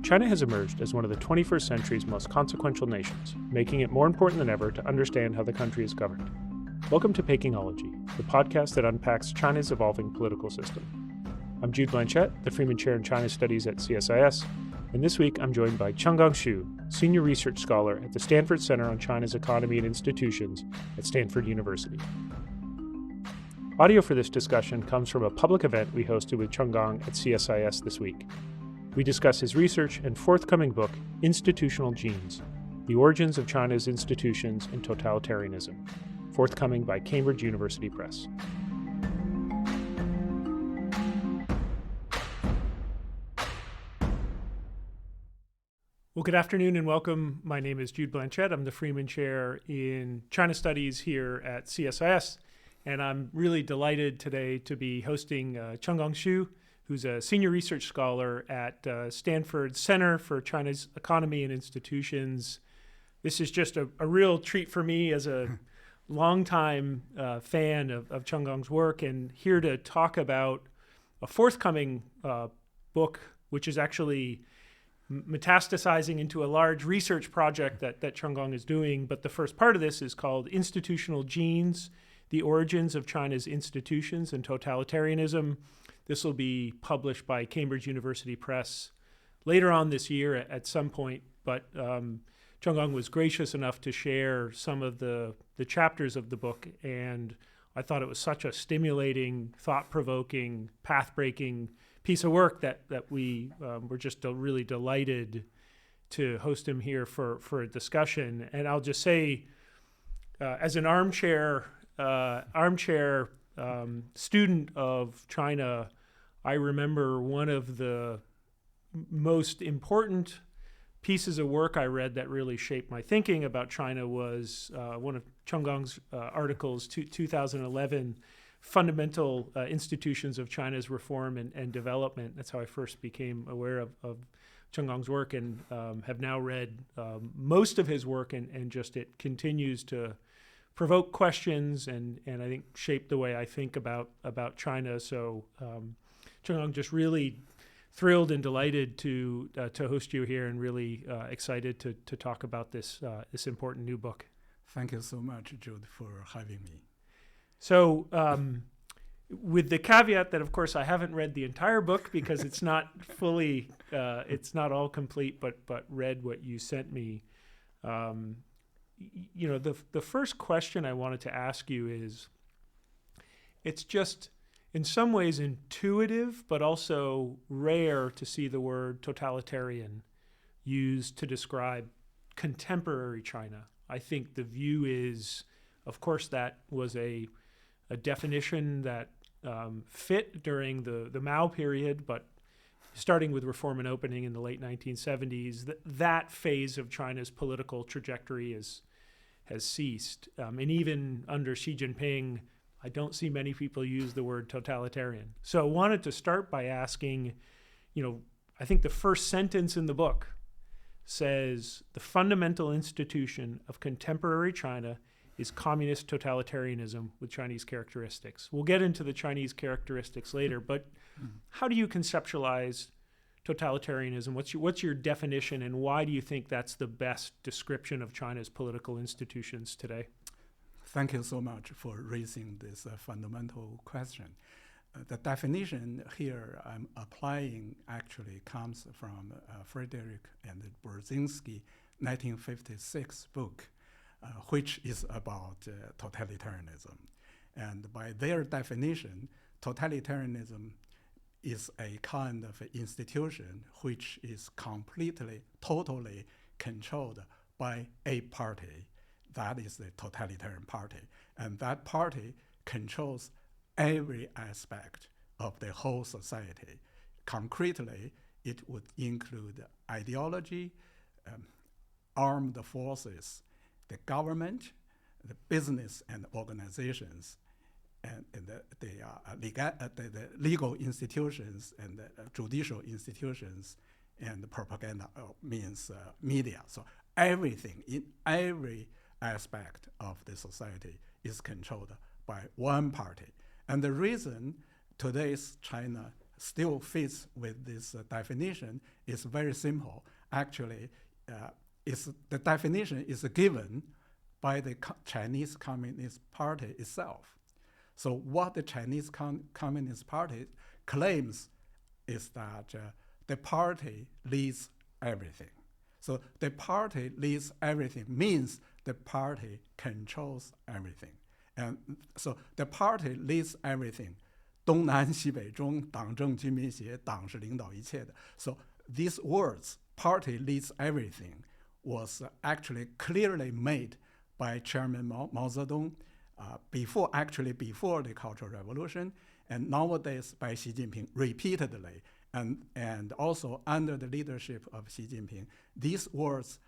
China has emerged as one of the 21st century's most consequential nations, making it more important than ever to understand how the country is governed. Welcome to Pekingology, the podcast that unpacks China's evolving political system. I'm Jude Blanchette, the Freeman Chair in China Studies at CSIS, and this week I'm joined by Chenggang Xu, Senior Research Scholar at the Stanford Center on China's Economy and Institutions at Stanford University. Audio for this discussion comes from a public event we hosted with Chenggang at CSIS this week. We discuss his research and forthcoming book, Institutional Genes, The Origins of China's Institutions and Totalitarianism, forthcoming by Cambridge University Press. Well, good afternoon and welcome. My name is Jude Blanchette. I'm the Freeman Chair in China Studies here at CSIS, and I'm really delighted today to be hosting Chenggang Xu, who's a senior research scholar at Stanford Center for China's Economy and Institutions. This is just a real treat for me as a longtime fan of Chenggang's work, and here to talk about a forthcoming book, which is actually metastasizing into a large research project that Chenggang is doing. But the first part of this is called Institutional Genes, The Origins of China's Institutions and Totalitarianism. This will be published by Cambridge University Press later on this year at some point, but Chenggang was gracious enough to share some of the chapters of the book, and I thought it was such a stimulating, thought-provoking, path-breaking piece of work that we were just really delighted to host him here for a discussion. And I'll just say, as an armchair student of China, I remember one of the most important pieces of work I read that really shaped my thinking about China was one of Chenggang's articles, 2011, Fundamental Institutions of China's Reform and Development. That's how I first became aware of Chenggang's work, and have now read most of his work, and just it continues to provoke questions and I think shape the way I think about China. So Chenggang, just really thrilled and delighted to host you here, and really excited to talk about this important new book. Thank you so much, Jude, for having me. So with the caveat that, of course, I haven't read the entire book because it's not fully, it's not all complete, but read what you sent me. You know, the first question I wanted to ask you is, it's just in some ways intuitive, but also rare to see the word totalitarian used to describe contemporary China. I think the view is, of course, that was a definition that fit during the Mao period, but starting with reform and opening in the late 1970s, that phase of China's political trajectory has ceased. And even under Xi Jinping, I don't see many people use the word totalitarian. So I wanted to start by asking, I think the first sentence in the book says, the fundamental institution of contemporary China is communist totalitarianism with Chinese characteristics. We'll get into the Chinese characteristics later, but how do you conceptualize totalitarianism? What's your definition, and why do you think that's the best description of China's political institutions today? Thank you so much for raising this fundamental question. The definition here I'm applying actually comes from Frederick and Brzezinski 1956 book, which is about totalitarianism. And by their definition, totalitarianism is a kind of institution which is totally controlled by a party. That is the totalitarian party. And that party controls every aspect of the whole society. Concretely, it would include ideology, armed forces, the government, the business and organizations, and the legal institutions and the judicial institutions, and the propaganda means media. So everything in every aspect of the society is controlled by one party. And the reason today's China still fits with this definition is very simple. Actually, the definition is given by the Chinese Communist Party itself. So what the Chinese Communist Party claims is that the party leads everything. So the party leads everything means the party controls everything. And so the party leads everything. 东南西北中，党政军民协，党是领导一切的。So these words, party leads everything, was actually clearly made by Chairman Mao Zedong before the Cultural Revolution, and nowadays by Xi Jinping repeatedly, and also under the leadership of Xi Jinping. These words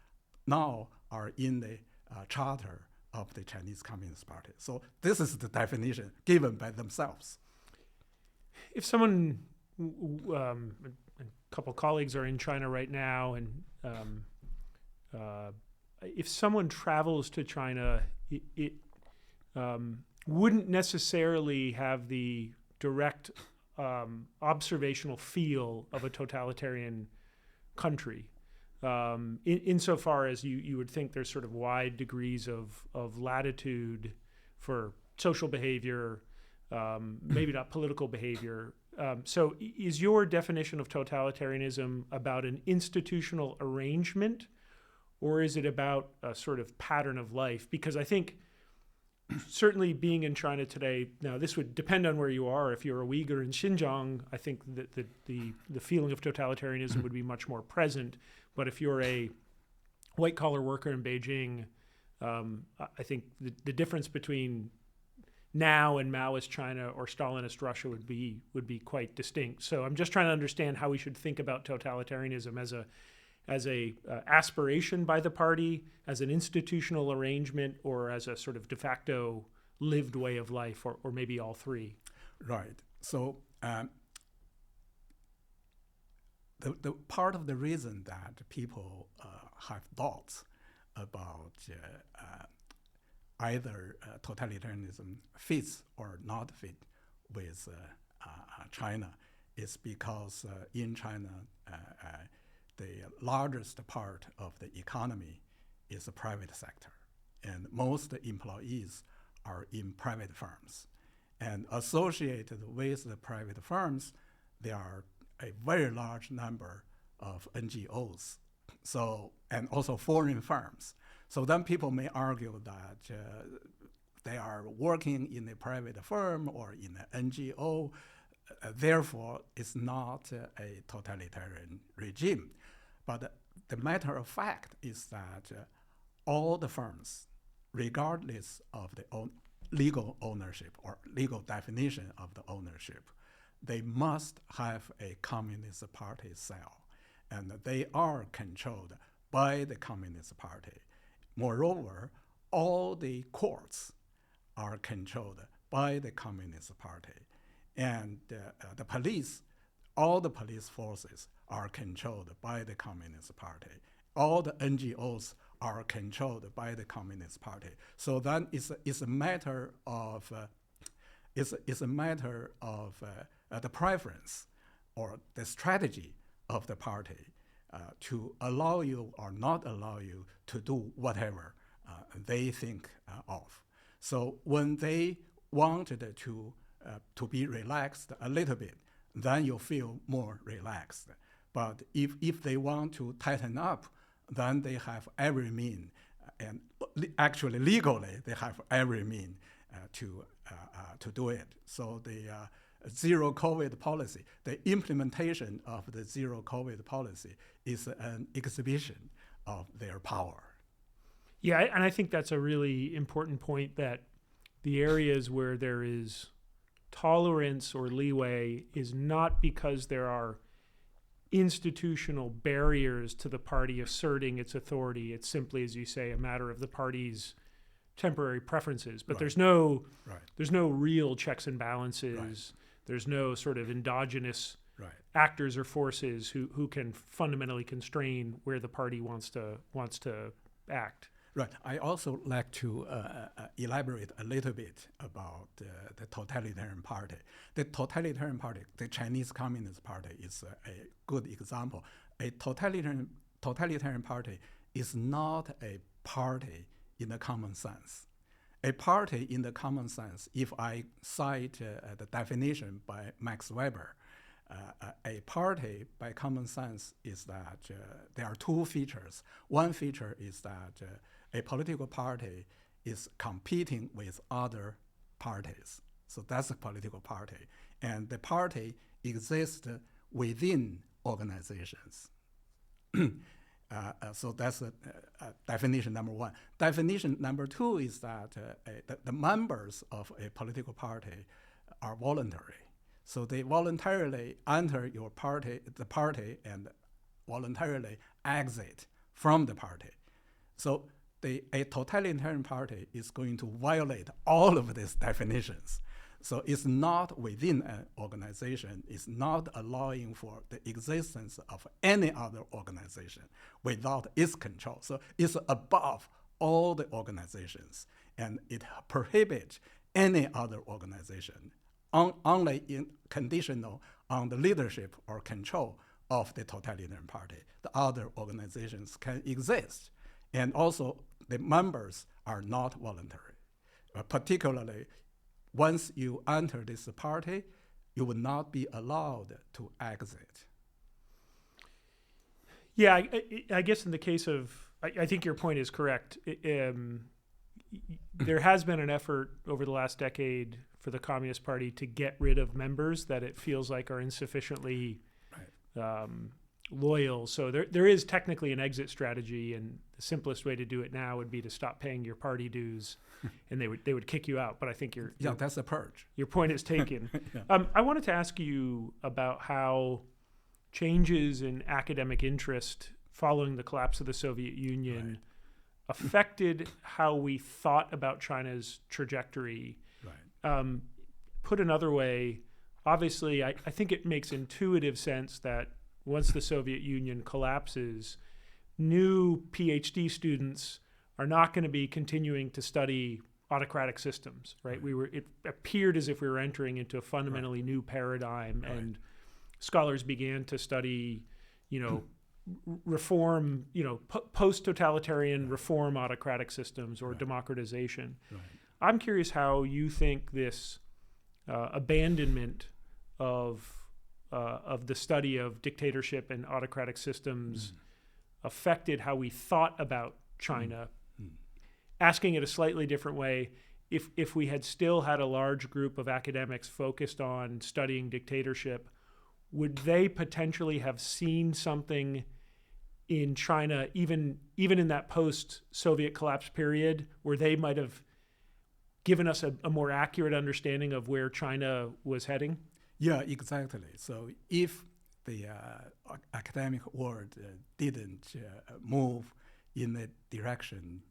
now are in the charter of the Chinese Communist Party. So this is the definition given by themselves. If someone, a couple colleagues are in China right now, and if someone travels to China, it wouldn't necessarily have the direct observational feel of a totalitarian country. Insofar as you would think there's sort of wide degrees of latitude for social behavior, maybe not political behavior. So is your definition of totalitarianism about an institutional arrangement, or is it about a sort of pattern of life? Because I think certainly being in China today, now this would depend on where you are. If you're a Uyghur in Xinjiang, I think that the feeling of totalitarianism would be much more present. But if you're a white-collar worker in Beijing, I think the difference between now and Maoist China or Stalinist Russia would be quite distinct. So I'm just trying to understand how we should think about totalitarianism as a aspiration by the party, as an institutional arrangement, or as a sort of de facto lived way of life, or maybe all three. Right. So the part of the reason that people have thoughts about either totalitarianism fits or not fit with China is because in China, the largest part of the economy is the private sector, and most employees are in private firms. And associated with the private firms, there are a very large number of NGOs, and also foreign firms. So then people may argue that they are working in a private firm or in an NGO, therefore it's not a totalitarian regime. But the matter of fact is that all the firms, regardless of the legal ownership or legal definition of the ownership, they must have a Communist Party cell, and they are controlled by the Communist Party. Moreover, all the courts are controlled by the Communist Party, and the police, all the police forces are controlled by the Communist Party. All the NGOs are controlled by the Communist Party. So then it's a matter of the preference or the strategy of the party to allow you or not allow you to do whatever they think of. So when they wanted to be relaxed a little bit, then you feel more relaxed. But if they want to tighten up, then they have every mean, and actually legally they have every mean to do it. So the zero COVID policy, the implementation of the zero COVID policy is an exhibition of their power. Yeah, and I think that's a really important point, that the areas where there is tolerance or leeway is not because there are institutional barriers to the party asserting its authority. It's simply, as you say, a matter of the party's temporary preferences. But there's no real checks and balances. Right. There's no sort of endogenous actors or forces who can fundamentally constrain where the party wants to act. Right. I also like to elaborate a little bit about the totalitarian party. The totalitarian party, the Chinese Communist Party, is a good example. A totalitarian party is not a party in the common sense. A party in the common sense, if I cite the definition by Max Weber, a party by common sense is that there are two features. One feature is that a political party is competing with other parties. So that's a political party. And the party exists within organizations. So that's definition number one. Definition number two is that the members of a political party are voluntary. So they voluntarily enter the party, and voluntarily exit from the party. So a totalitarian party is going to violate all of these definitions. So it's not within an organization, it's not allowing for the existence of any other organization without its control. So it's above all the organizations, and it prohibits any other organization, only conditional on the leadership or control of the totalitarian party. The other organizations can exist, and also the members are not voluntary. Particularly, once you enter this party, you will not be allowed to exit. Yeah, I guess in the case of, I think your point is correct. There has been an effort over the last decade for the Communist Party to get rid of members that it feels like are insufficiently loyal. So there is technically an exit strategy, and the simplest way to do it now would be to stop paying your party dues, and they would kick you out. But I think that's a purge. Your point is taken. Yeah. I wanted to ask you about how changes in academic interest following the collapse of the Soviet Union affected how we thought about China's trajectory. Right. Put another way, obviously, I think it makes intuitive sense that once the Soviet Union collapses, new PhD students are not going to be continuing to study autocratic systems, right? It appeared as if we were entering into a fundamentally new paradigm, and scholars began to study, reform, post-totalitarian reform autocratic systems or democratization. Right. I'm curious how you think this abandonment of the study of dictatorship and autocratic systems affected how we thought about China. Asking it a slightly different way, if we had still had a large group of academics focused on studying dictatorship, would they potentially have seen something in China, even in that post-Soviet collapse period, where they might have given us a more accurate understanding of where China was heading? Yeah, exactly. So if the academic world didn't move in the direction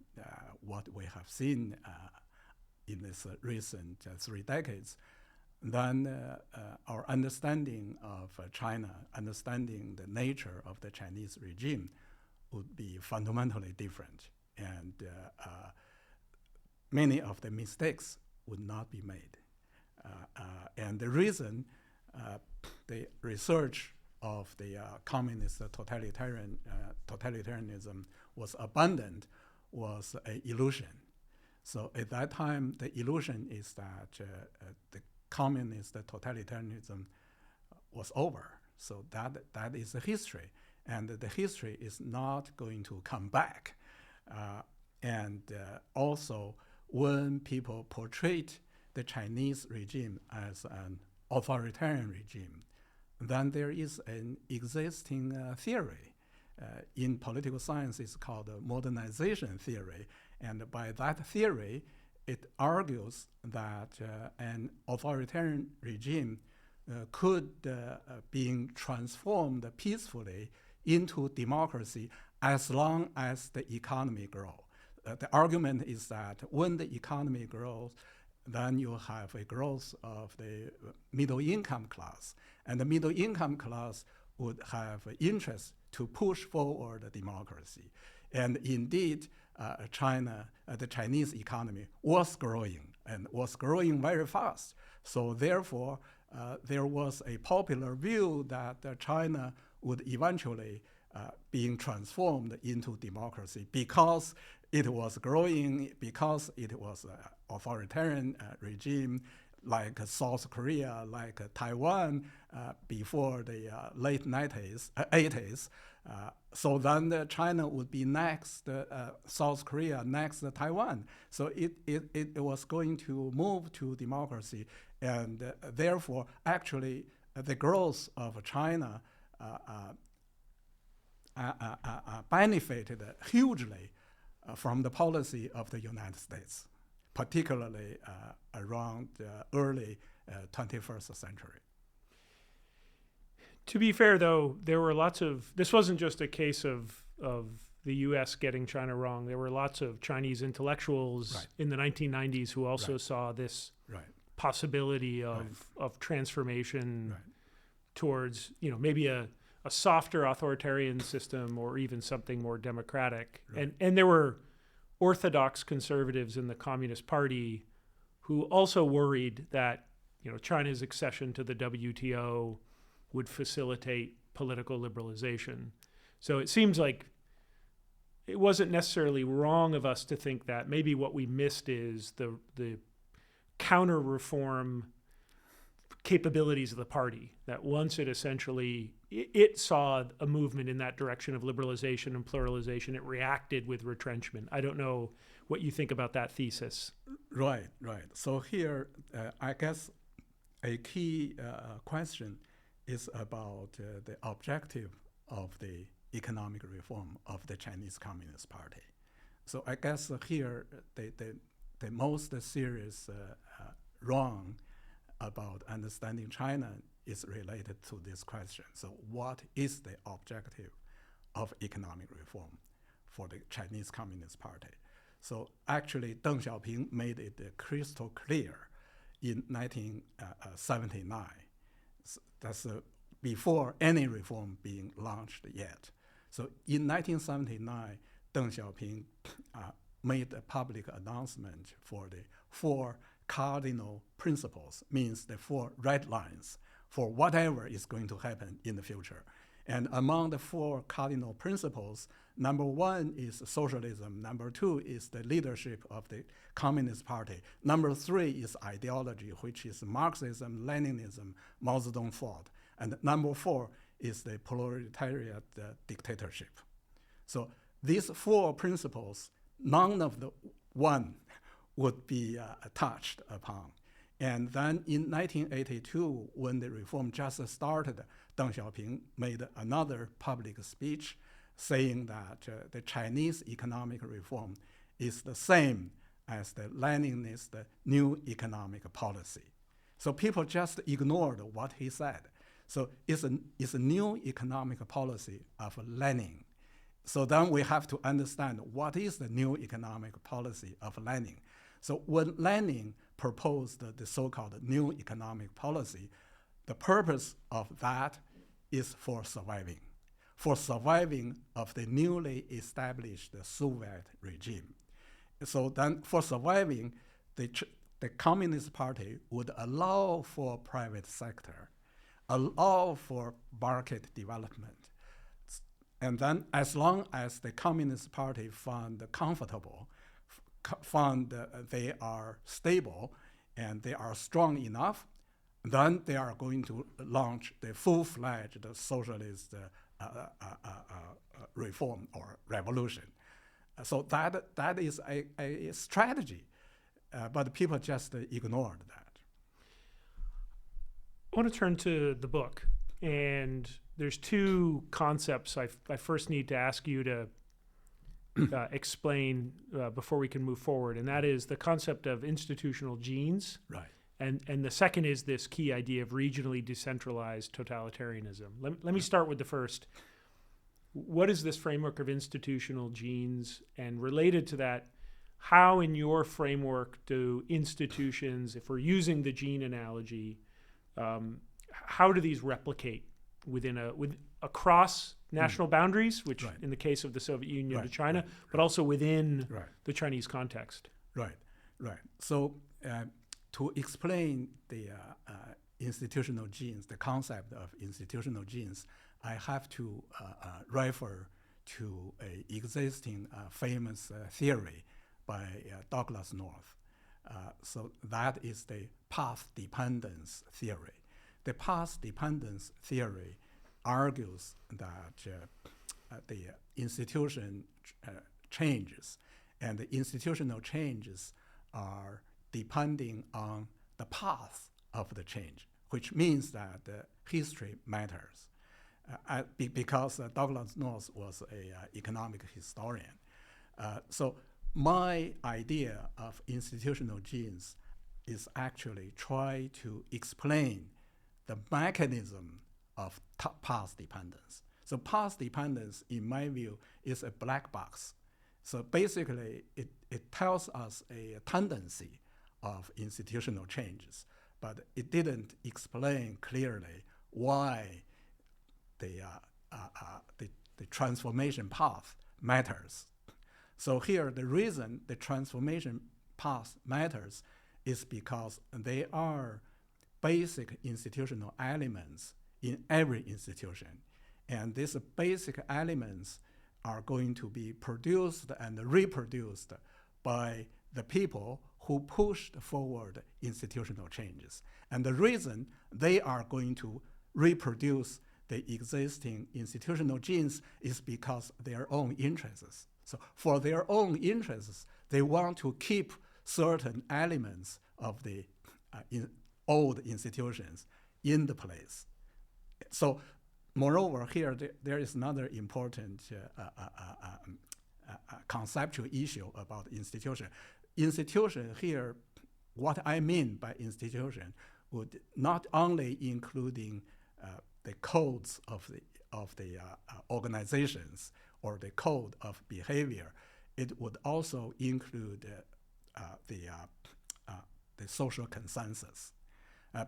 what we have seen in this recent 3 decades, then our understanding of China, understanding the nature of the Chinese regime would be fundamentally different. And many of the mistakes would not be made. And the reason the research of the communist totalitarianism was abundant was an illusion. So at that time, the illusion is that the communist totalitarianism was over. So that is the history. And the history is not going to come back. Also, when people portrayed the Chinese regime as an authoritarian regime, then there is an existing theory. In political science, it's called modernization theory. And by that theory, it argues that an authoritarian regime could be transformed peacefully into democracy as long as the economy grows. The argument is that when the economy grows, then you have a growth of the middle income class. And the middle income class would have interest to push forward democracy. And indeed, the Chinese economy was growing and was growing very fast. So therefore, there was a popular view that China would eventually being transformed into democracy because it was growing, because it was an authoritarian regime like South Korea, like Taiwan before the late 80s. So then China would be next, South Korea next Taiwan. So it was going to move to democracy, and therefore, actually, the growth of China benefited hugely from the policy of the United States, particularly around early 21st century. To be fair, though, there were lots of, this wasn't just a case of the U.S. getting China wrong. There were lots of Chinese intellectuals in the 1990s who also saw this possibility of transformation towards, maybe a softer authoritarian system or even something more democratic. And there were orthodox conservatives in the Communist Party who also worried that, China's accession to the WTO would facilitate political liberalization. So it seems like it wasn't necessarily wrong of us to think that. Maybe what we missed is the counter-reform capabilities of the party, that once it essentially, it saw a movement in that direction of liberalization and pluralization, it reacted with retrenchment. I don't know what you think about that thesis. Right. So here, I guess a key question is about the objective of the economic reform of the Chinese Communist Party. So I guess here the most serious wrong about understanding China is related to this question. So what is the objective of economic reform for the Chinese Communist Party? So actually, Deng Xiaoping made it crystal clear in 1979. That's before any reform being launched yet. So in 1979, Deng Xiaoping made a public announcement for the 4 cardinal principles, means the 4 red lines for whatever is going to happen in the future. And among the 4 cardinal principles, number 1 is socialism, number 2 is the leadership of the Communist Party, number 3 is ideology, which is Marxism, Leninism, Mao Zedong thought, and number 4 is the proletariat dictatorship. So these 4 principles, none of the one would be touched upon. And then in 1982, when the reform just started, Deng Xiaoping made another public speech saying that the Chinese economic reform is the same as the Leninist new economic policy. So people just ignored what he said. So it's a new economic policy of Lenin. So then we have to understand what is the new economic policy of Lenin. So when Lenin proposed the so-called new economic policy, the purpose of that is for surviving of the newly established Soviet regime. So then for surviving, the Communist Party would allow for private sector, allow for market development. And then as long as the Communist Party found comfortable, found they are stable and they are strong enough, then they are going to launch the full-fledged socialist reform or revolution. So that is a strategy, but people just ignored that. I want to turn to the book, and there's 2 concepts I first need to ask you to explain before we can move forward, and that is the concept of institutional genes. Right. And the second is this key idea of regionally decentralized totalitarianism. Let me start with the first. What is this framework of institutional genes? And related to that, how in your framework do institutions, if we're using the gene analogy, how do these replicate across national boundaries, which Right. in the case of the Soviet Union to Right, China, right, but also within Right. the Chinese context. Right, right. So to explain the institutional genes, the concept of institutional genes, I have to refer to a existing famous theory by Douglas North. So that is the path dependence theory. The path dependence theory argues that the institution changes, and the institutional changes are depending on the path of the change, which means that history matters. Because Douglas North was an economic historian. So my idea of institutional genes is actually try to explain the mechanism of path dependence. So path dependence, in my view, is a black box. So basically, it tells us a tendency of institutional changes, but it didn't explain clearly why the transformation path matters. So here, the reason the transformation path matters is because they are basic institutional elements in every institution. And these basic elements are going to be produced and reproduced by the people who pushed forward institutional changes. And the reason they are going to reproduce the existing institutional genes is because their own interests. So for their own interests, they want to keep certain elements of the old institutions in the place. So moreover, here there is another important conceptual issue about institution. Institution here, what I mean by institution would not only including the codes of the organizations or the code of behavior, it would also include the social consensus.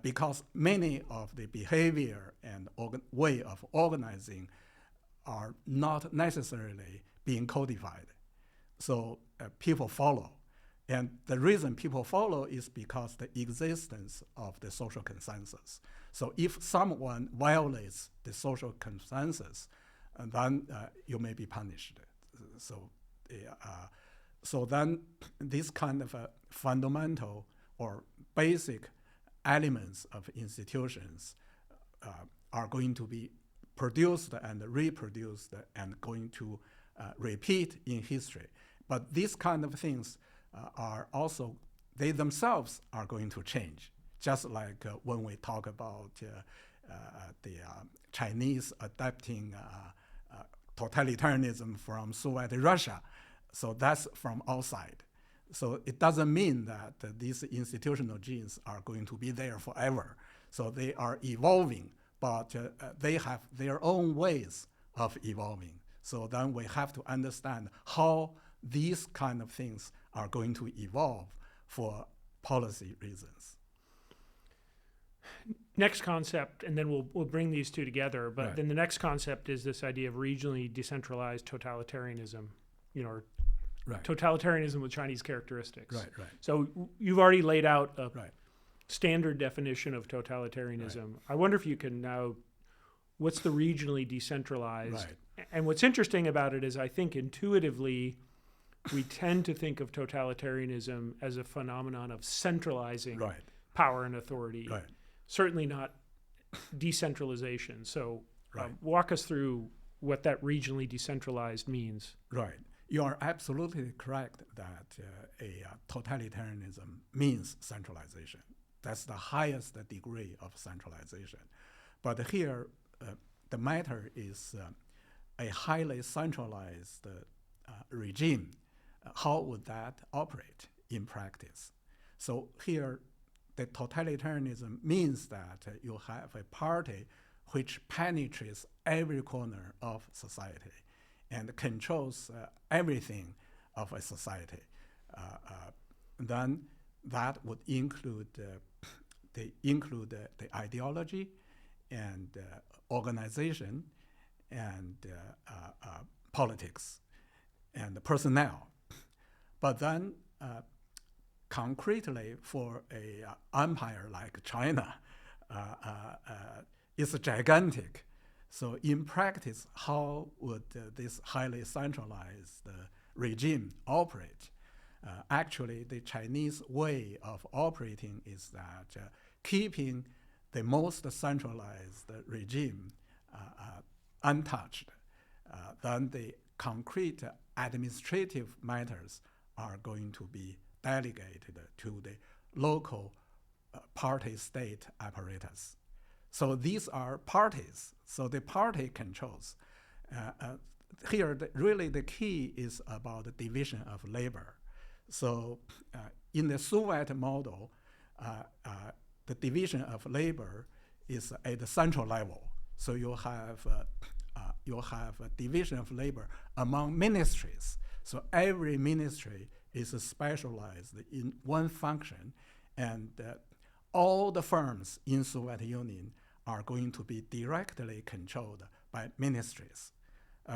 Because many of the behavior and way of organizing are not necessarily being codified. So people follow. And the reason people follow is because the existence of the social consensus. So if someone violates the social consensus, then you may be punished. So then this kind of fundamental or basic elements of institutions are going to be produced and reproduced and going to repeat in history. But these kind of things are also, they themselves are going to change. Just like when we talk about the Chinese adapting totalitarianism from Soviet Russia. So that's from outside. So it doesn't mean that these institutional genes are going to be there forever. So they are evolving, but they have their own ways of evolving. So then we have to understand how these kind of things are going to evolve for policy reasons. Next concept, and then we'll bring these two together, but Right. then the next concept is this idea of regionally decentralized totalitarianism, or Right. totalitarianism with Chinese characteristics. Right, right. So you've already laid out a Right. standard definition of totalitarianism. Right. I wonder if you can now, what's the regionally decentralized? Right. And what's interesting about it is I think intuitively we tend to think of totalitarianism as a phenomenon of centralizing Right. power and authority, Right. certainly not decentralization. So Right. walk us through what that regionally decentralized means. Right. You are absolutely correct that totalitarianism means centralization. That's the highest degree of centralization. But here, the matter is a highly centralized regime. How would that operate in practice? So here, the totalitarianism means that you have a party which penetrates every corner of society and controls everything of a society. Then that would include the ideology and organization and politics and personnel. But then concretely for a empire like China, it's gigantic. So in practice, how would this highly centralized regime operate? Actually, the Chinese way of operating is that keeping the most centralized regime untouched, then the concrete administrative matters are going to be delegated to the local party-state apparatus. So these are parties. So the party controls. Here, really the key is about the division of labor. So in the Soviet model, the division of labor is at the central level. So you have a division of labor among ministries. So every ministry is specialized in one function, and all the firms in Soviet Union are going to be directly controlled by ministries.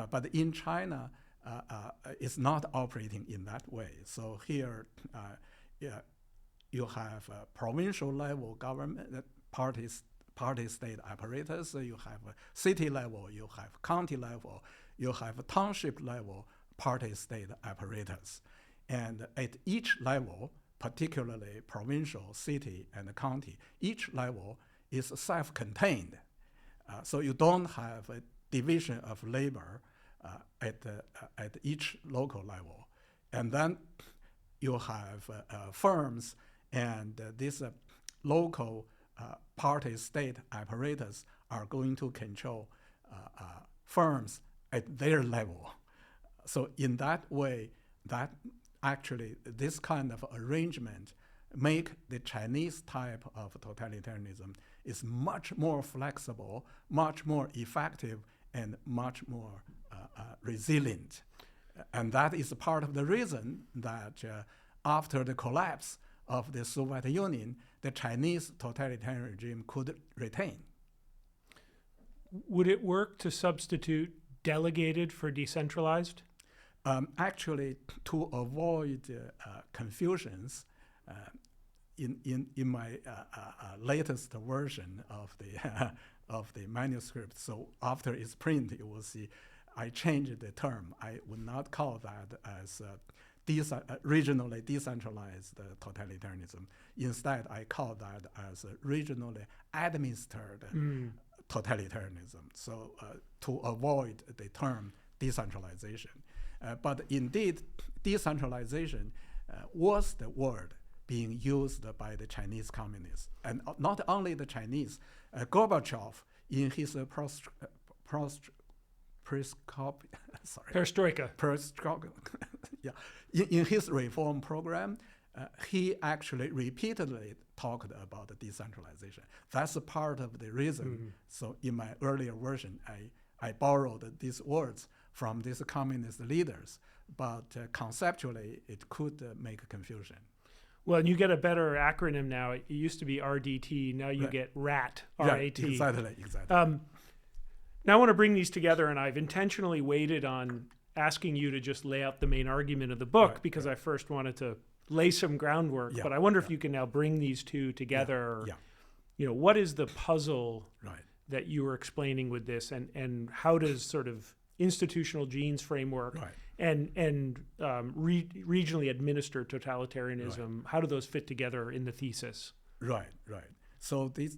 But in China, it's not operating in that way. So here, you have a provincial level government, party-state apparatus, you have a city level, you have county level, you have a township level party-state apparatus. And at each level, particularly provincial, city, and county, each level is self-contained. So you don't have a division of labor at each local level. And then you have firms, and this local party-state apparatus are going to control firms at their level. So in that way, that actually this kind of arrangement make the Chinese type of totalitarianism is much more flexible, much more effective, and much more resilient. And that is part of the reason that after the collapse of the Soviet Union, the Chinese totalitarian regime could retain. Would it work to substitute delegated for decentralized? Actually, to avoid confusions, in my latest version of the of the manuscript, so after it's printed, you will see I changed the term. I would not call that as regionally decentralized totalitarianism. Instead, I call that as regionally administered totalitarianism. So to avoid the term decentralization. But indeed, decentralization was the word being used by the Chinese communists. And not only the Chinese, Gorbachev, in his perestroika. Yeah. In his reform program, he actually repeatedly talked about the decentralization. That's a part of the reason. So in my earlier version, I borrowed these words from these communist leaders, but conceptually it could make confusion. Well, and you get a better acronym now. It used to be RDT. Now you get RAT, R-A-T. Exactly. Now I want to bring these together, and I've intentionally waited on asking you to just lay out the main argument of the book because I first wanted to lay some groundwork. But I wonder if you can now bring these two together. You know, what is the puzzle that you were explaining with this, and how does sort of institutional genes framework and regionally administered totalitarianism, how do those fit together in the thesis? Right. So this,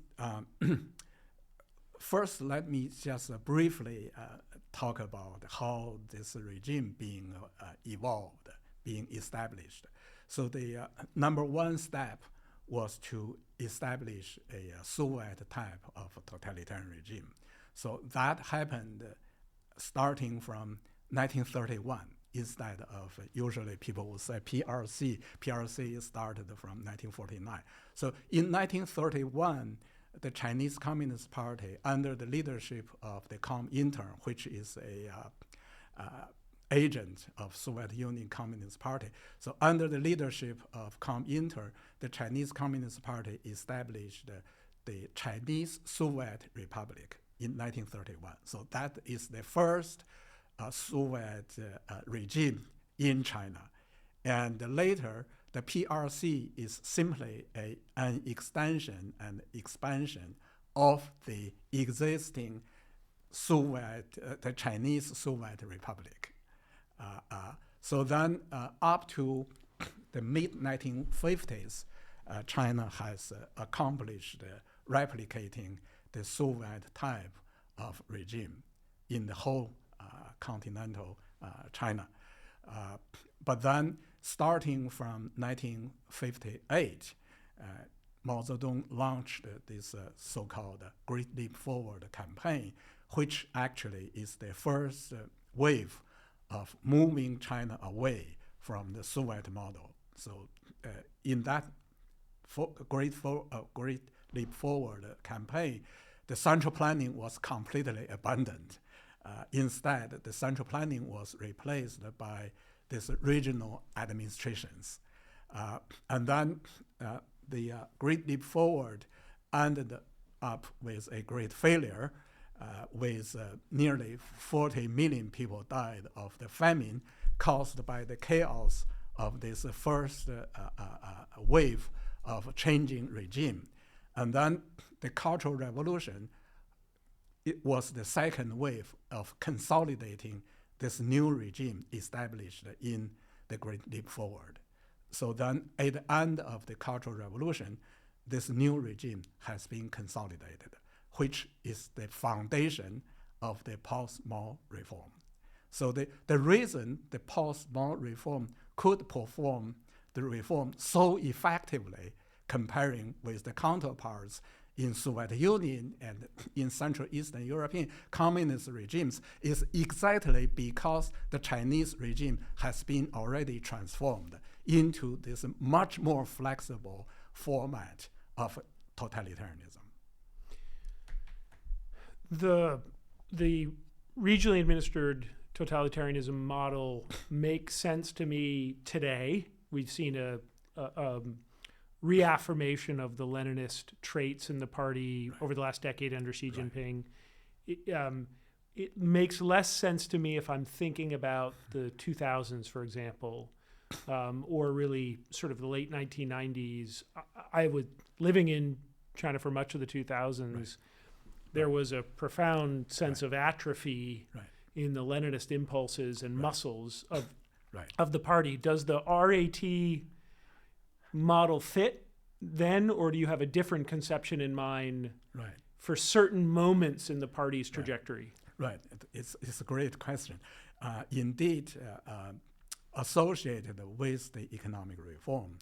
first, let me just briefly talk about how this regime being evolved, being established. So the number one step was to establish a Soviet type of totalitarian regime. So that happened starting from 1931 instead of usually people will say PRC. PRC started from 1949. So in 1931, the Chinese Communist Party, under the leadership of the Comintern, which is a agent of Soviet Union Communist Party. So under the leadership of Comintern, the Chinese Communist Party established the Chinese Soviet Republic, in 1931. So that is the first Soviet regime in China. And later, the PRC is simply an extension and expansion of the existing the Chinese Soviet Republic. So then up to the mid-1950s, China has accomplished replicating the Soviet type of regime in the whole continental China. But then, starting from 1958, Mao Zedong launched this so-called Great Leap Forward campaign, which actually is the first wave of moving China away from the Soviet model. So in that Great Leap Forward campaign, the central planning was completely abandoned. Instead, the central planning was replaced by these regional administrations. And then the Great Leap Forward ended up with a great failure, with nearly 40 million people died of the famine caused by the chaos of this first wave of changing regime. And then the Cultural Revolution, it was the second wave of consolidating this new regime established in the Great Leap Forward. So then at the end of the Cultural Revolution, this new regime has been consolidated, which is the foundation of the post-Mao reform. So the reason the post-Mao reform could perform the reform so effectively comparing with the counterparts in Soviet Union and in Central Eastern European communist regimes is exactly because the Chinese regime has been already transformed into this much more flexible format of totalitarianism. The regionally administered totalitarianism model makes sense to me today. We've seen a reaffirmation of the Leninist traits in the party over the last decade under Xi Jinping. It makes less sense to me if I'm thinking about the 2000s, for example, or really sort of the late 1990s. I was living in China for much of the 2000s. There was a profound sense of atrophy in the Leninist impulses and muscles of the party. Does the RAT model fit then, or do you have a different conception in mind for certain moments in the party's trajectory? Right. It's a great question. Indeed, associated with the economic reform,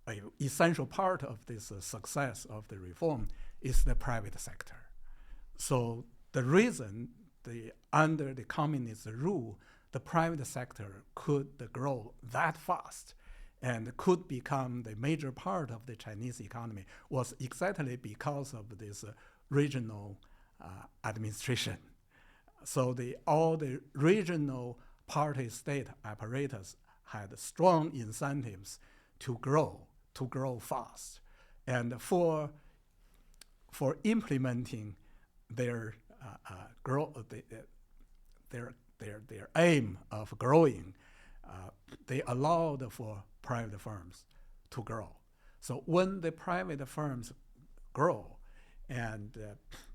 an essential part of this success of the reform is the private sector. So the reason under the communist rule, the private sector could grow that fast and could become the major part of the Chinese economy was exactly because of this regional administration. So all the regional party state apparatus had strong incentives to grow fast. And for implementing their their aim of growing, they allowed for private firms to grow. So when the private firms grow, and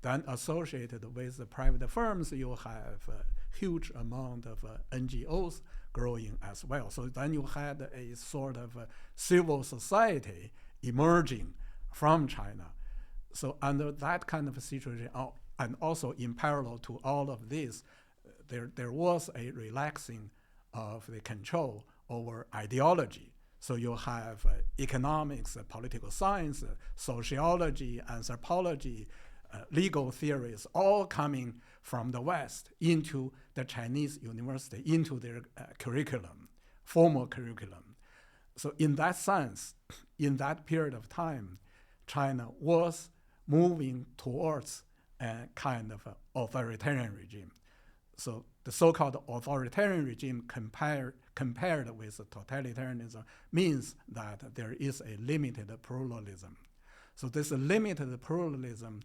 then associated with the private firms, you have a huge amount of NGOs growing as well. So then you had a sort of civil society emerging from China. So under that kind of a situation, and also in parallel to all of this, there was a relaxing of the control over ideology. So you have economics, political science, sociology, anthropology, legal theories, all coming from the West into the Chinese university, into their curriculum, formal curriculum. So in that sense, in that period of time, China was moving towards a kind of authoritarian regime. So the so-called authoritarian regime compared with totalitarianism means that there is a limited pluralism. So this limited pluralism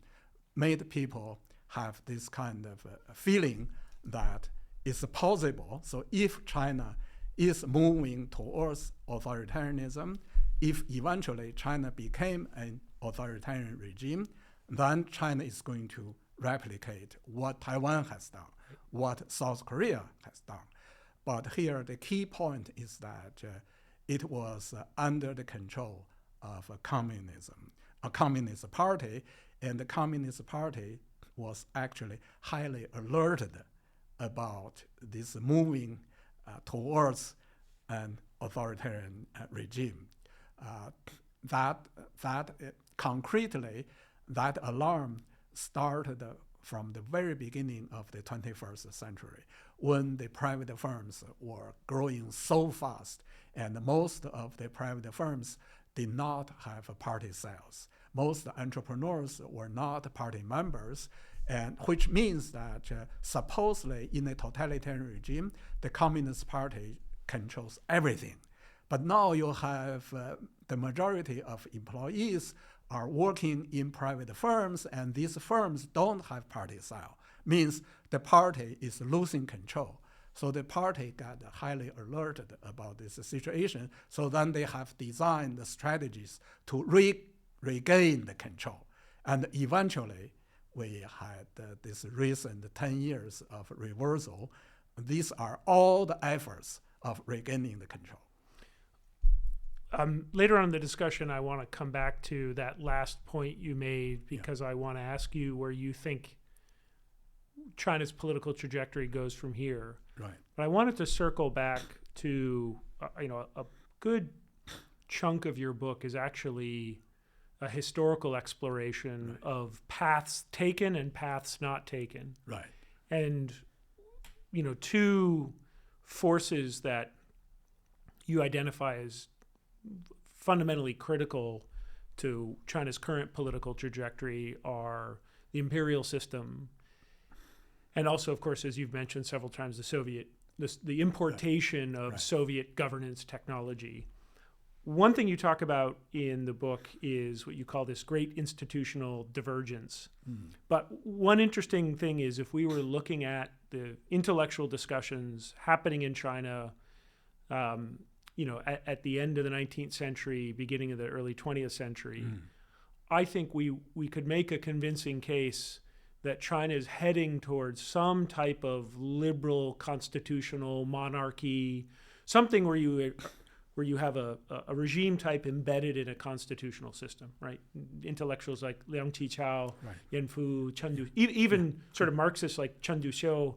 made people have this kind of feeling that it's possible. So if China is moving towards authoritarianism, if eventually China became an authoritarian regime, then China is going to replicate what Taiwan has done, what South Korea has done. But here the key point is that it was under the control of communism, a communist party, and the Communist Party was actually highly alerted about this moving towards an authoritarian regime. Concretely, that alarm started from the very beginning of the 21st century, when the private firms were growing so fast, and most of the private firms did not have party cells. Most entrepreneurs were not party members, and which means that supposedly in a totalitarian regime, the Communist Party controls everything. But now you have the majority of employees are working in private firms, and these firms don't have party cell. Means the party is losing control. So the party got highly alerted about this situation. So then they have designed the strategies to regain the control. And eventually, we had this recent 10 years of reversal. These are all the efforts of regaining the control. Later on in the discussion, I want to come back to that last point you made, because I want to ask you where you think China's political trajectory goes from here. Right. But I wanted to circle back to, a good chunk of your book is actually a historical exploration of paths taken and paths not taken. Right. And, two forces that you identify as fundamentally critical to China's current political trajectory are the imperial system, and also, of course, as you've mentioned several times, the importation of Soviet governance technology. One thing you talk about in the book is what you call this great institutional divergence. But one interesting thing is, if we were looking at the intellectual discussions happening in China, at the end of the 19th century, beginning of the early 20th century, I think we could make a convincing case that China is heading towards some type of liberal constitutional monarchy, something where you have a regime type embedded in a constitutional system, right? Intellectuals like Liang Qichao, Yan Fu, Chen Du, even sort of Marxists like Chen Duxiu.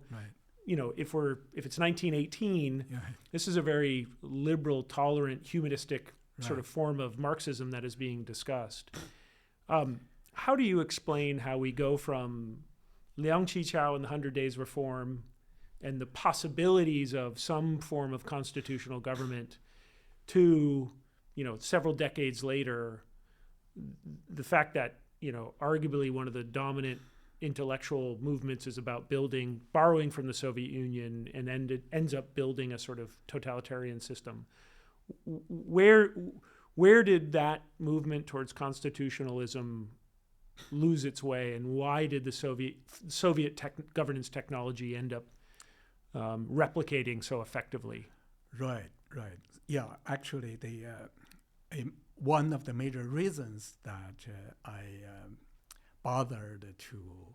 If it's 1918, this is a very liberal, tolerant, humanistic sort of form of Marxism that is being discussed. How do you explain how we go from Liang Qichao and the 100 Days Reform and the possibilities of some form of constitutional government to, several decades later, the fact that, arguably one of the dominant intellectual movements is about borrowing from the Soviet Union, and ends up building a sort of totalitarian system. Where did that movement towards constitutionalism lose its way, and why did the Soviet governance technology end up replicating so effectively? Right. Yeah, actually, one of the major reasons that I bothered to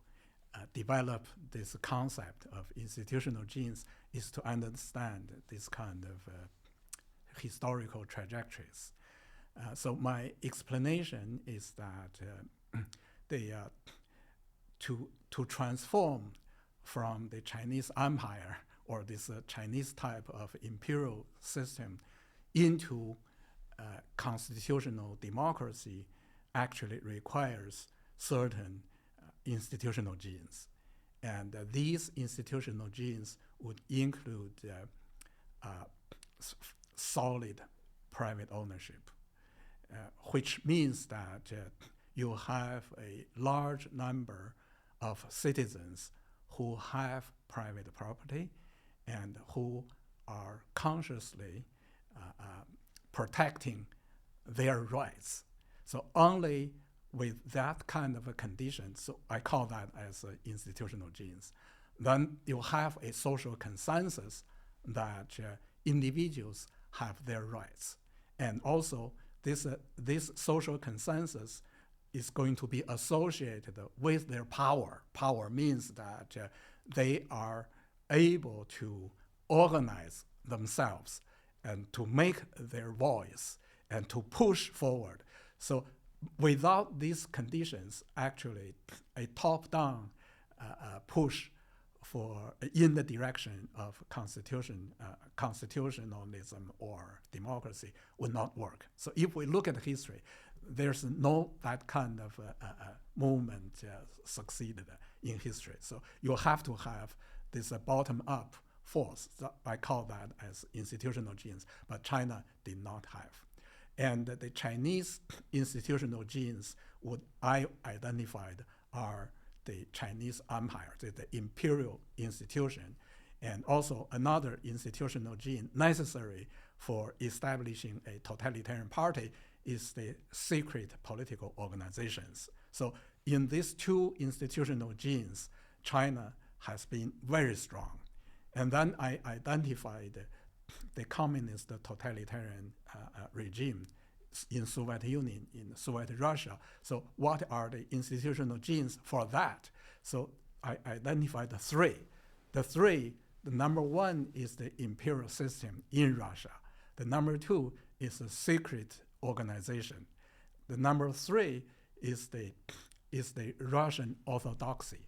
develop this concept of institutional genes is to understand this kind of historical trajectories. So my explanation is that to transform from the Chinese empire or this Chinese type of imperial system into constitutional democracy actually requires certain institutional genes. And these institutional genes would include solid private ownership, which means that you have a large number of citizens who have private property and who are consciously protecting their rights. So only with that kind of a condition, so I call that as institutional genes, then you have a social consensus that individuals have their rights. And also, this social consensus is going to be associated with their power. Power means that they are able to organize themselves and to make their voice and to push forward. So without these conditions, actually, a top-down push in the direction of constitutionalism or democracy would not work. So if we look at history, there's no that kind of movement succeeded in history. So you have to have this bottom-up force. So I call that as institutional genes, but China did not have. And the Chinese institutional genes I identified are the Chinese empire, the imperial institution, and also another institutional gene necessary for establishing a totalitarian party is the secret political organizations. So in these two institutional genes, China has been very strong. And then I identified the communist totalitarian regime in Soviet Union, in Soviet Russia. So what are the institutional genes for that? So I identified the three. The number one is the imperial system in Russia. The number two is the secret organization. The number three is the Russian orthodoxy.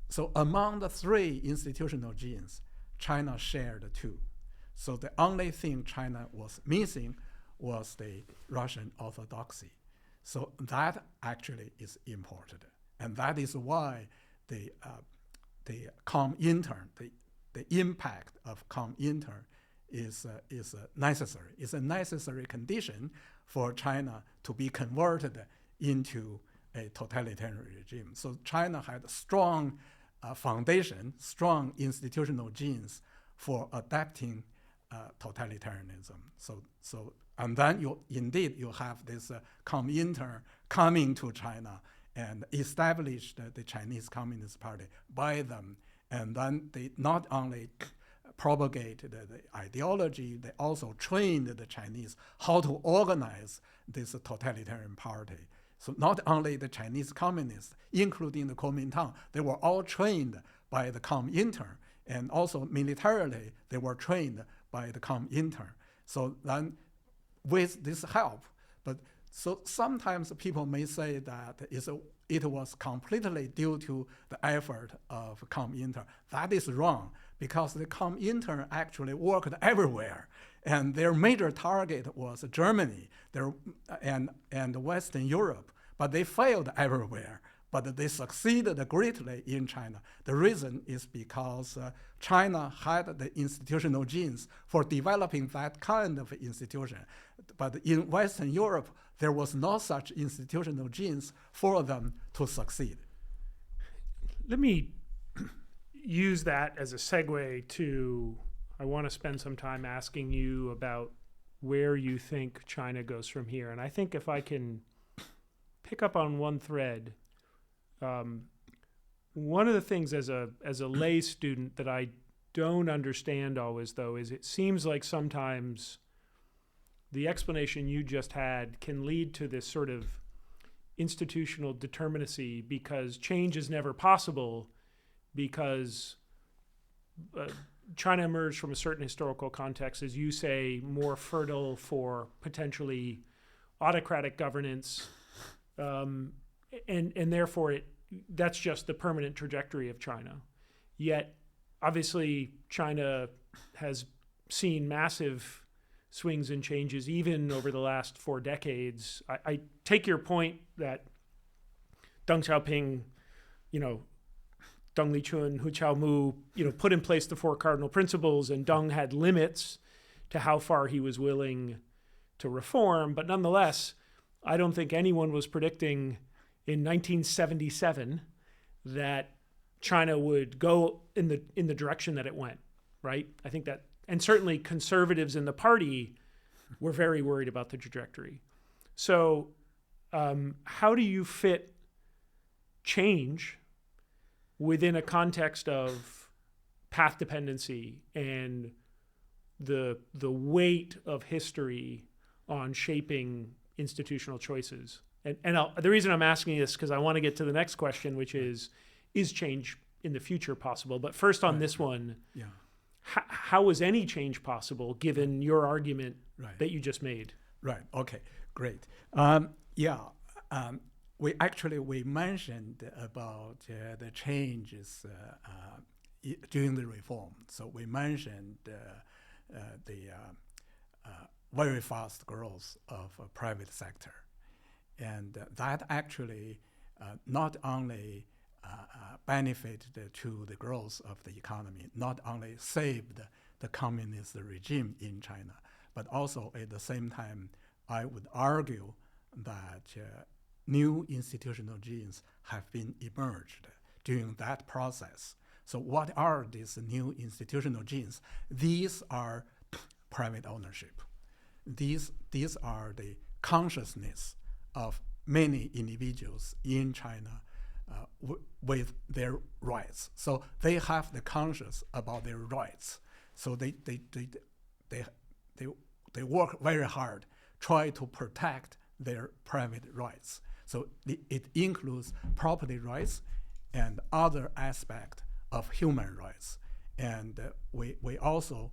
So among the three institutional genes, China shared two. So the only thing China was missing was the Russian orthodoxy. So that actually is important. And that is why the Comintern, the impact of Comintern is necessary. It's a necessary condition for China to be converted into a totalitarian regime. So China had a strong foundation, strong institutional genes for adapting totalitarianism. So and then you have this Comintern coming to China and established the Chinese Communist Party by them. And then they not only propagated the ideology, they also trained the Chinese how to organize this totalitarian party. So not only the Chinese communists, including the Kuomintang, they were all trained by the Comintern. And also militarily, they were trained by the Comintern. So then with this help, but so sometimes people may say that it was completely due to the effort of Comintern. That is wrong, because the Comintern actually worked everywhere, and their major target was Germany and Western Europe, but they failed everywhere. But they succeeded greatly in China. The reason is because China had the institutional genes for developing that kind of institution. But in Western Europe, there was no such institutional genes for them to succeed. Let me use that as a segue to, I want to spend some time asking you about where you think China goes from here. And I think if I can pick up on one thread, one of the things as a lay student that I don't understand always, though, is it seems like sometimes the explanation you just had can lead to this sort of institutional determinacy, because change is never possible, because China emerged from a certain historical context, as you say, more fertile for potentially autocratic governance, and therefore that's just the permanent trajectory of China. Yet, obviously, China has seen massive swings and changes even over the last 4 decades. I take your point that Deng Xiaoping, Deng Lichun, Hu Qiaomu, put in place the 4 cardinal principles, and Deng had limits to how far he was willing to reform. But nonetheless, I don't think anyone was predicting in 1977 that China would go in the direction that it went, right? I think that, and certainly conservatives in the party were very worried about the trajectory. So how do you fit change within a context of path dependency and the weight of history on shaping institutional choices? And the reason I'm asking this because I want to get to the next question, which is change in the future possible? But first on this one, how is any change possible given your argument that you just made? Right. Okay. Great. We mentioned about the changes during the reform. So we mentioned the very fast growth of private sector, and that actually not only benefited to the growth of the economy, not only saved the communist regime in China, but also at the same time, I would argue that new institutional genes have been emerged during that process. So what are these new institutional genes? These are private ownership. These are the consciousness of many individuals in China with their rights. So they have the conscience about their rights. So they work very hard, try to protect their private rights. So it includes property rights and other aspects of human rights. And we also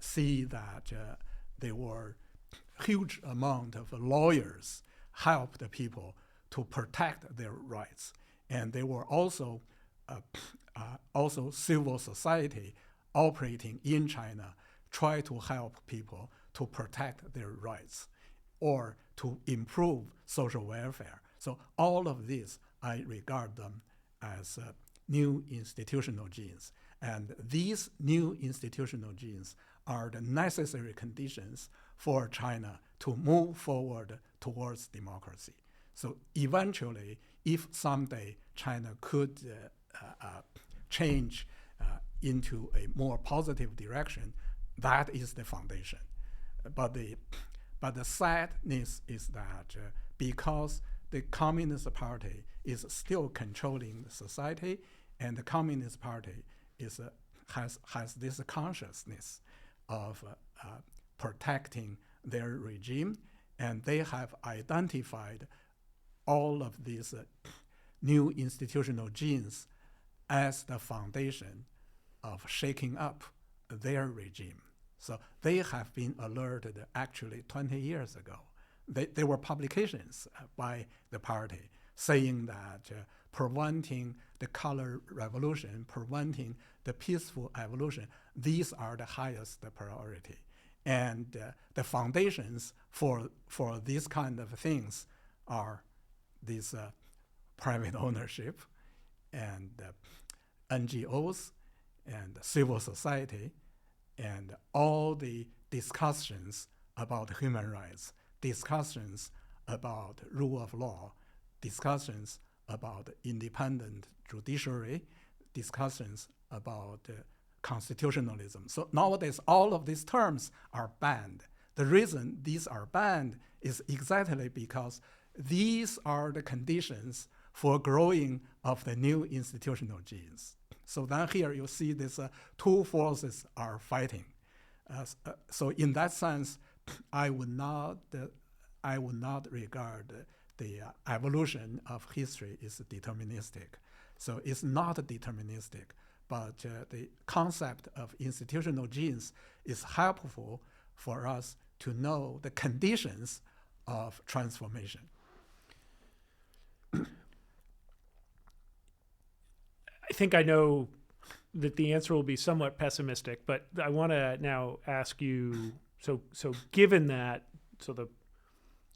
see that there were huge amount of lawyers helped the people to protect their rights. And there were also civil society operating in China try to help people to protect their rights or to improve social welfare. So all of these, I regard them as new institutional genes. And these new institutional genes are the necessary conditions for China to move forward towards democracy. So eventually, if someday China could change into a more positive direction, that is the foundation. But the sadness is that because the Communist Party is still controlling the society, and the Communist Party has this consciousness of protecting their regime, and they have identified all of these new institutional genes as the foundation of shaking up their regime. So they have been alerted actually 20 years ago. There were publications by the party saying that preventing the color revolution, preventing the peaceful evolution, these are the highest priority. And the foundations for these kind of things are this private ownership and NGOs and civil society and all the discussions about human rights, discussions about rule of law, discussions about independent judiciary, discussions about constitutionalism. So nowadays, all of these terms are banned. The reason these are banned is exactly because these are the conditions for growing of the new institutional genes. So then here you see these two forces are fighting. So in that sense, I would not regard the evolution of history is deterministic. So it's not deterministic, but the concept of institutional genes is helpful for us to know the conditions of transformation. I think I know that the answer will be somewhat pessimistic, but I want to now ask you, so given that, so the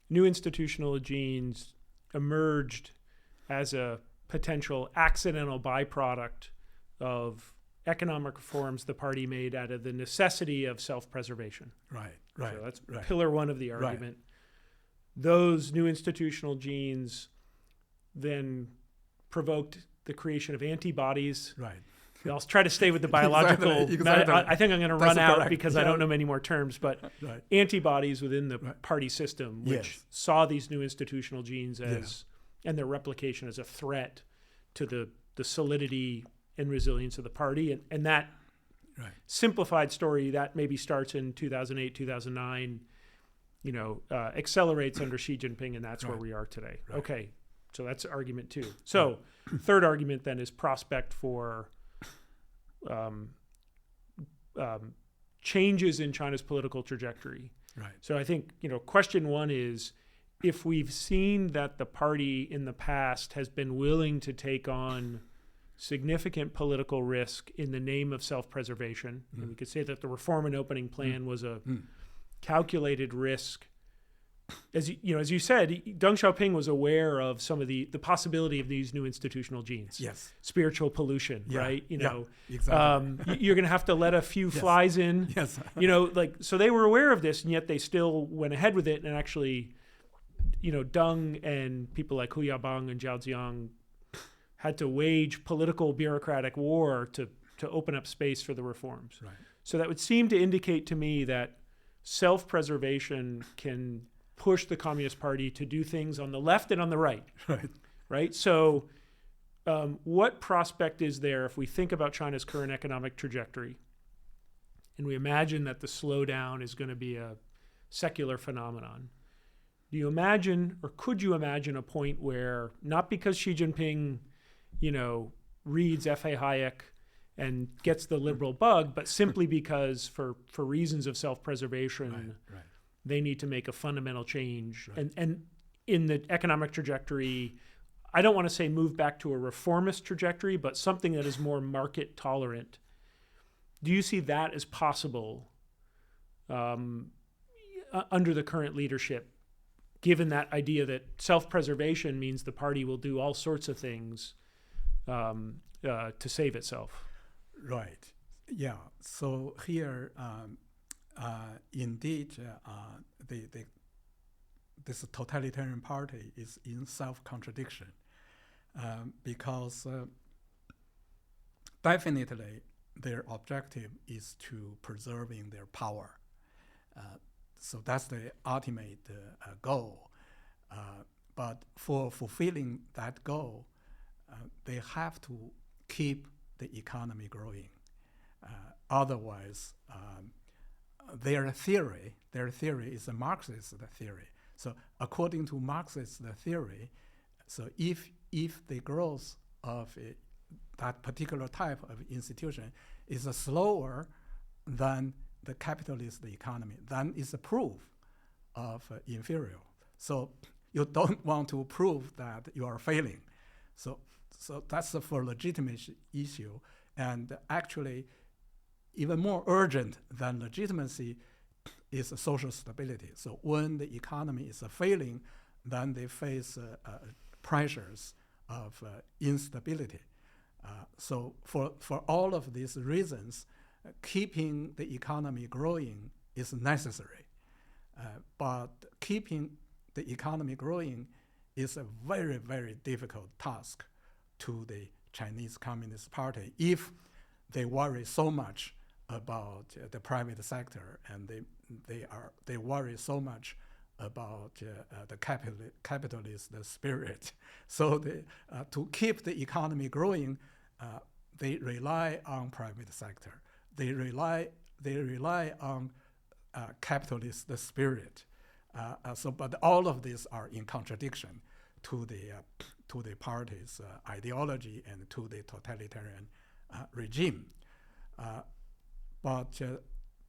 new institutional genes emerged as a potential accidental byproduct of economic reforms the party made out of the necessity of self-preservation. Right. So that's pillar one of the argument. Those new institutional genes then provoked the creation of antibodies I'll try to stay with the biological. Exactly. I think I'm going to run out because I don't know many more terms, but Right. antibodies within the party system, which saw these new institutional genes as, and their replication as a threat to the solidity and resilience of the party. And that simplified story that maybe starts in 2008, 2009, accelerates under Xi Jinping, and that's where we are today. Right. Okay, so that's argument 2. So third argument then is prospect for changes in China's political trajectory. Right. So I think, question 1 is, if we've seen that the party in the past has been willing to take on significant political risk in the name of self-preservation, and we could say that the Reform and Opening Plan was a calculated risk. As you said, Deng Xiaoping was aware of some of the possibility of these new institutional genes. Yes. Spiritual pollution, right? Exactly. You're going to have to let a few flies in. Yes. So they were aware of this, and yet they still went ahead with it. And actually, Deng and people like Hu Yaobang and Zhao Ziang had to wage political bureaucratic war to open up space for the reforms. Right. So that would seem to indicate to me that self-preservation can push the Communist Party to do things on the left and on the right. Right? So what prospect is there if we think about China's current economic trajectory and we imagine that the slowdown is going to be a secular phenomenon? Do you imagine, or could you imagine, a point where, not because Xi Jinping, reads F.A. Hayek and gets the liberal bug, but simply because for reasons of self-preservation, they need to make a fundamental change. And in the economic trajectory, I don't want to say move back to a reformist trajectory, but something that is more market tolerant. Do you see that as possible under the current leadership, given that idea that self-preservation means the party will do all sorts of things to save itself? Right. Yeah. So here, indeed, this totalitarian party is in self-contradiction because definitely their objective is to preserving their power. So that's the ultimate goal. But for fulfilling that goal, they have to keep the economy growing. Otherwise, their theory is a Marxist theory. So according to Marxist theory, so if the growth of that particular type of institution is slower than the capitalist economy, then it's a proof of inferior. So you don't want to prove that you are failing. So that's for legitimate issue. And actually, even more urgent than legitimacy is social stability. So when the economy is failing, then they face pressures of instability. So for all of these reasons, keeping the economy growing is necessary. But keeping the economy growing is a very, very difficult task to the Chinese Communist Party if they worry so much about the private sector, and they worry so much about the capitalist spirit. So to keep the economy growing, they rely on private sector. They rely on capitalist spirit. But all of these are in contradiction to the party's ideology and to the totalitarian regime. But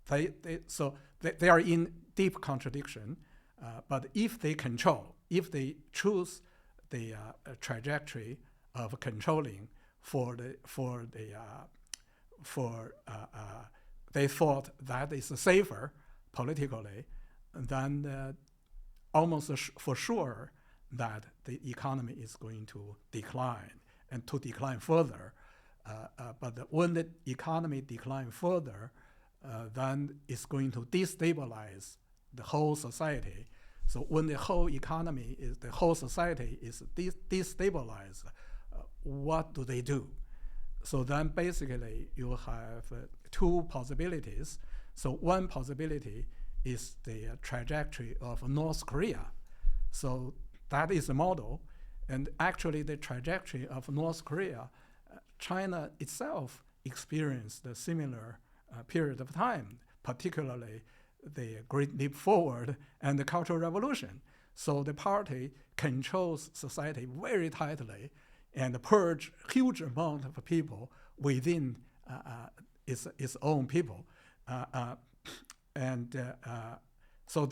they are in deep contradiction. But if they choose the trajectory of controlling they thought that is safer politically, then almost for sure that the economy is going to decline and to decline further. But when the economy declines further, then it's going to destabilize the whole society. So when the whole society is destabilized, what do they do? So then basically you have two possibilities. So one possibility is the trajectory of North Korea. So that is the model. And actually the trajectory of North Korea, China itself experienced a similar period of time, particularly the Great Leap Forward and the Cultural Revolution. So the party controls society very tightly and purge huge amount of people within its own people. So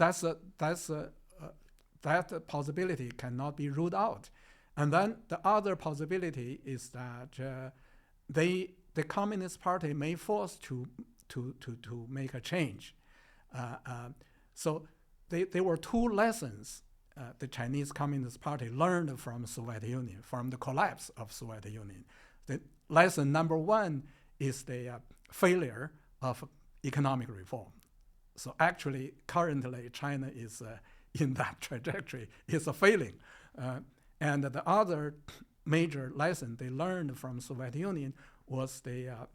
that possibility cannot be ruled out. And then the other possibility is that the Communist Party may force to make a change. So there were two lessons the Chinese Communist Party learned from Soviet Union, from the collapse of Soviet Union. The lesson number one is the failure of economic reform. So actually, currently, China is in that trajectory, is failing. And the other major lesson they learned from Soviet Union was the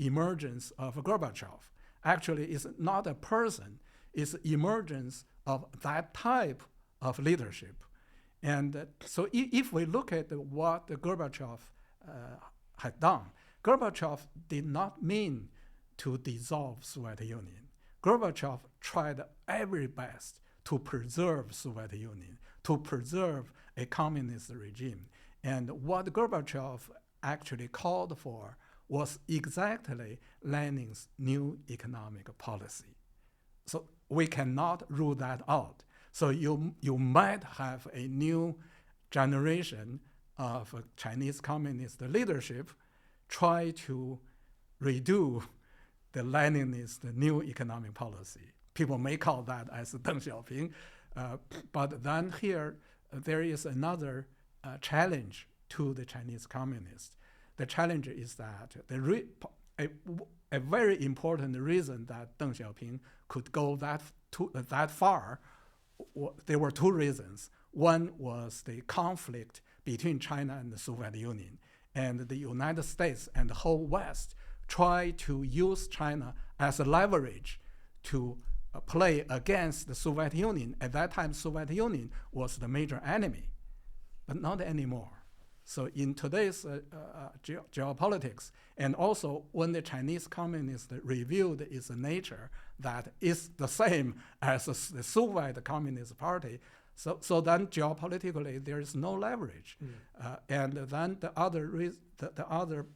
emergence of Gorbachev. Actually, it's not a person, it's emergence of that type of leadership. And so if we look at what Gorbachev had done, Gorbachev did not mean to dissolve Soviet Union. Gorbachev tried every best to preserve Soviet Union, to preserve a communist regime. And what Gorbachev actually called for was exactly Lenin's new economic policy. So we cannot rule that out. So you might have a new generation of Chinese communist leadership try to redo the Leninist new economic policy. People may call that as Deng Xiaoping, but then here there is another challenge to the Chinese communists. The challenge is that a very important reason that Deng Xiaoping could go that far, there were two reasons. One was the conflict between China and the Soviet Union, and the United States and the whole West tried to use China as a leverage to play against the Soviet Union. At that time, Soviet Union was the major enemy, but not anymore. So in today's geopolitics, and also when the Chinese communists revealed its nature that is the same as the Soviet Communist Party, so then geopolitically there is no leverage. And then the other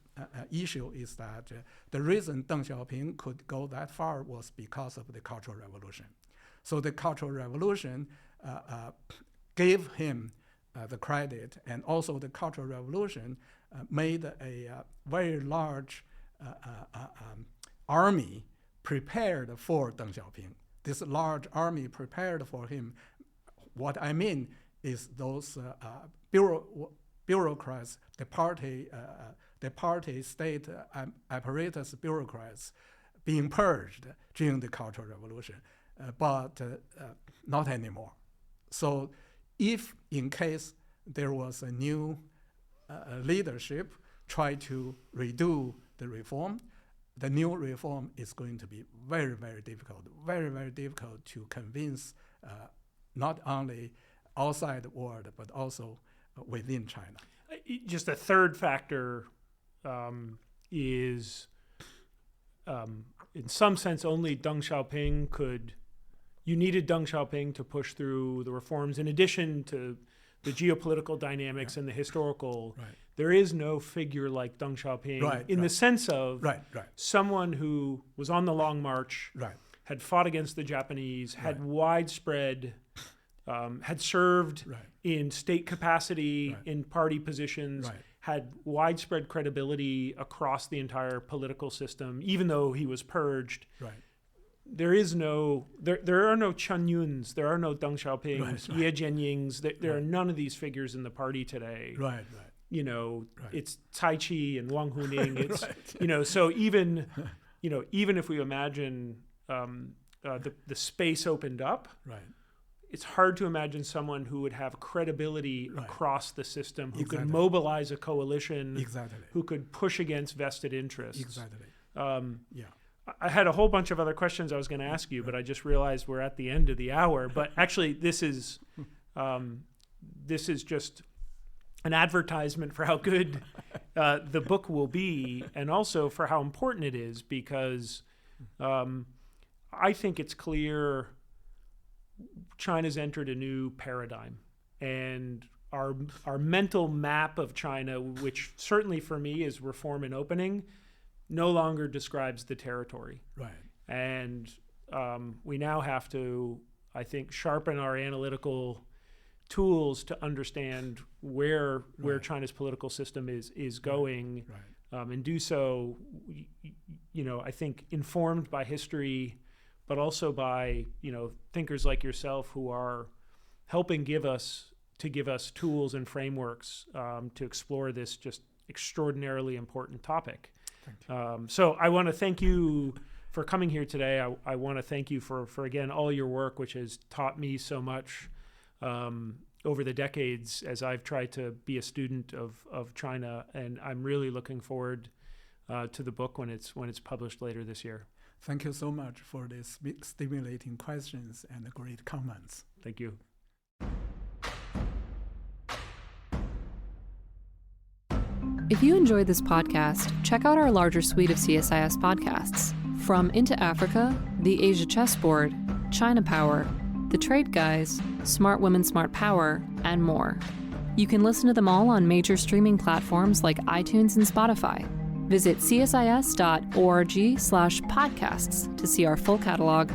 issue is that the reason Deng Xiaoping could go that far was because of the Cultural Revolution. So the Cultural Revolution gave him the credit, and also the Cultural Revolution made a very large army prepared for Deng Xiaoping. This large army prepared for him. What I mean is those bureaucrats, the party state apparatus bureaucrats being purged during the Cultural Revolution, but not anymore. So if in case there was a new leadership try to redo the reform, the new reform is going to be very, very difficult to convince not only outside the world, but also within China. Just a third factor is, in some sense, only Deng Xiaoping you needed Deng Xiaoping to push through the reforms. In addition to the geopolitical dynamics and the historical, there is no figure like Deng Xiaoping in the sense of someone who was on the Long March, had fought against the Japanese, had widespread, had served in state capacity, in party positions, had widespread credibility across the entire political system, even though he was purged. There are no Chen Yuns, there are no Deng Xiaopings, Ye Jianyings. There are none of these figures in the party today. You know, it's Tai Chi and Wang Huning. It's so even if we imagine the space opened up, it's hard to imagine someone who would have credibility Right. across the system, who could Exactly. mobilize a coalition, Exactly. who could push against vested interests. Exactly. Yeah. I had a whole bunch of other questions I was going to ask you, but I just realized we're at the end of the hour. But actually, this is just an advertisement for how good the book will be, and also for how important it is, because I think it's clear China's entered a new paradigm, and our mental map of China, which certainly for me is reform and opening, no longer describes the territory. Right. And we now have to, I think, sharpen our analytical tools to understand where Right. China's political system is going, Right. and do so, I think, informed by history, but also by thinkers like yourself who are helping give us tools and frameworks to explore this just extraordinarily important topic. Thank you. So I want to thank you for coming here today. I want to thank you for again all your work, which has taught me so much over the decades as I've tried to be a student of China, and I'm really looking forward to the book when it's published later this year. Thank you so much for these stimulating questions and great comments. Thank you. If you enjoyed this podcast, check out our larger suite of CSIS podcasts, from Into Africa, The Asia Chessboard, China Power, The Trade Guys, Smart Women, Smart Power, and more. You can listen to them all on major streaming platforms like iTunes and Spotify. Visit csis.org/podcasts to see our full catalog